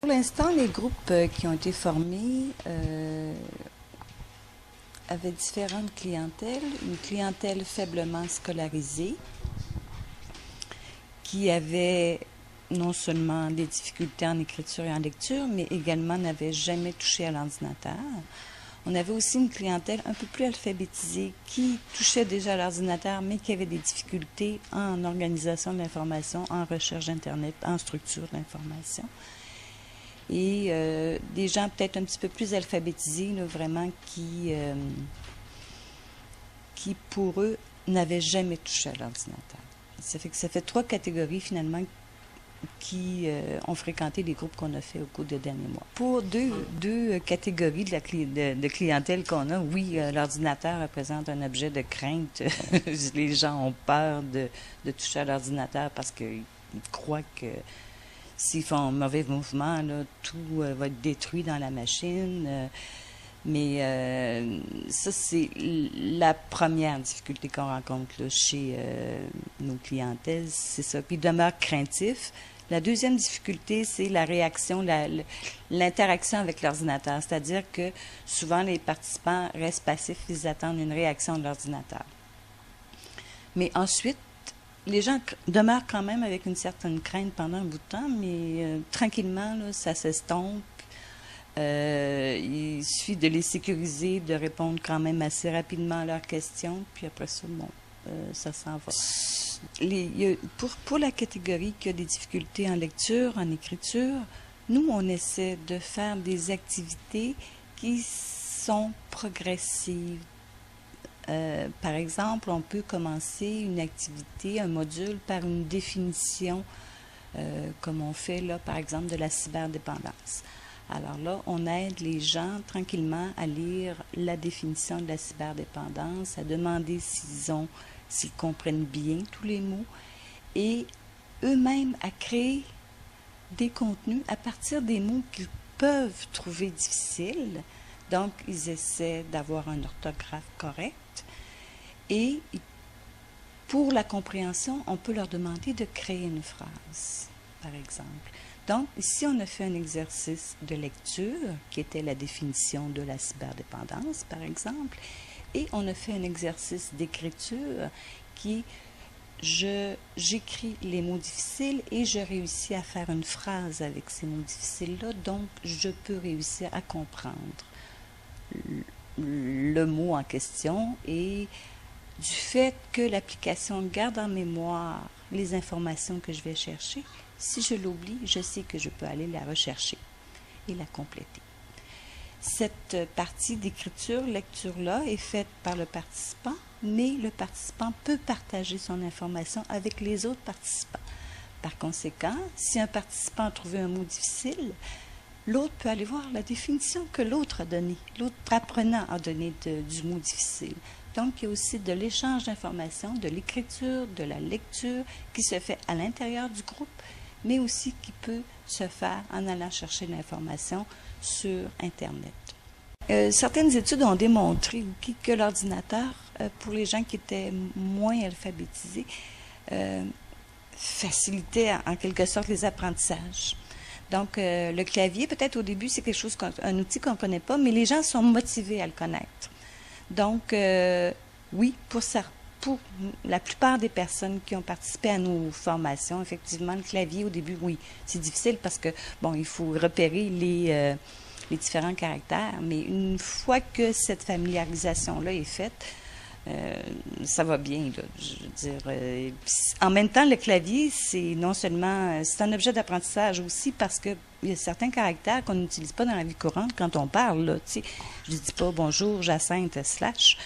Pour l'instant, les groupes qui ont été formés avaient différentes clientèles. Une clientèle faiblement scolarisée qui avait non seulement des difficultés en écriture et en lecture, mais également n'avait jamais touché à l'ordinateur. On avait aussi une clientèle un peu plus alphabétisée qui touchait déjà à l'ordinateur, mais qui avait des difficultés en organisation de l'information, en recherche d'Internet, en structure de l'information. Et des gens peut-être un petit peu plus alphabétisés, là, vraiment, qui, pour eux, n'avaient jamais touché à l'ordinateur. Ça fait que ça fait 3 catégories, finalement, qui ont fréquenté les groupes qu'on a fait au cours des derniers mois. Pour deux catégories de clientèle qu'on a, oui, l'ordinateur représente un objet de crainte. Les gens ont peur de toucher à l'ordinateur parce qu'ils croient que s'ils font un mauvais mouvement, là, tout va être détruit dans la machine. Mais ça, c'est la première difficulté qu'on rencontre là, chez nos clientèles, c'est ça. Puis ils demeurent craintifs. La deuxième difficulté, c'est la réaction, l'interaction avec l'ordinateur. C'est-à-dire que souvent, les participants restent passifs, ils attendent une réaction de l'ordinateur. Mais ensuite, les gens demeurent quand même avec une certaine crainte pendant un bout de temps, mais tranquillement, là, ça s'estompe. Il suffit de les sécuriser, de répondre quand même assez rapidement à leurs questions, puis après ça, bon, ça s'en va. Pour la catégorie qui a des difficultés en lecture, en écriture, nous, on essaie de faire des activités qui sont progressives. Par exemple, on peut commencer une activité, un module, par une définition, comme on fait là, par exemple, de la cyberdépendance. Alors là, on aide les gens tranquillement à lire la définition de la cyberdépendance, à demander s'ils comprennent bien tous les mots, et eux-mêmes à créer des contenus à partir des mots qu'ils peuvent trouver difficiles. Donc, ils essaient d'avoir un orthographe correct. Et pour la compréhension, on peut leur demander de créer une phrase, par exemple. Donc, ici, on a fait un exercice de lecture, qui était la définition de la cyberdépendance, par exemple, et on a fait un exercice d'écriture qui j'écris les mots difficiles et je réussis à faire une phrase avec ces mots difficiles-là, donc je peux réussir à comprendre le mot en question, et du fait que l'application garde en mémoire les informations que je vais chercher, si je l'oublie, je sais que je peux aller la rechercher et la compléter. Cette partie d'écriture, lecture-là est faite par le participant, mais le participant peut partager son information avec les autres participants. Par conséquent, si un participant a trouvé un mot difficile, l'autre peut aller voir la définition que l'autre a donnée, l'autre apprenant a donné du mot difficile. Donc, il y a aussi de l'échange d'informations, de l'écriture, de la lecture qui se fait à l'intérieur du groupe, mais aussi qui peut se faire en allant chercher l'information sur Internet. Certaines études ont démontré que l'ordinateur, pour les gens qui étaient moins alphabétisés, facilitait en quelque sorte les apprentissages. Donc, le clavier, peut-être au début, c'est quelque chose, un outil qu'on ne connaît pas, mais les gens sont motivés à le connaître. Donc, oui, pour la plupart des personnes qui ont participé à nos formations, effectivement, le clavier, au début, oui, c'est difficile parce que, bon, il faut repérer les différents caractères, mais une fois que cette familiarisation-là est faite, ça va bien, là, je veux dire. En même temps, le clavier, c'est non seulement, c'est un objet d'apprentissage aussi parce que il y a certains caractères qu'on n'utilise pas dans la vie courante quand on parle, là, tu sais. Je ne dis pas bonjour, Jacinthe, slash.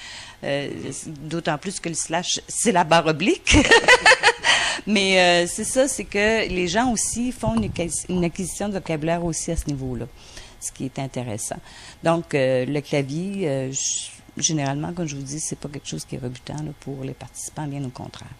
D'autant plus que le slash, c'est la oblique. Mais c'est ça, c'est que les gens aussi font une acquisition de vocabulaire aussi à ce niveau-là, ce qui est intéressant. Donc, le clavier, généralement, comme je vous dis, c'est pas quelque chose qui est rebutant là, pour les participants, bien au contraire.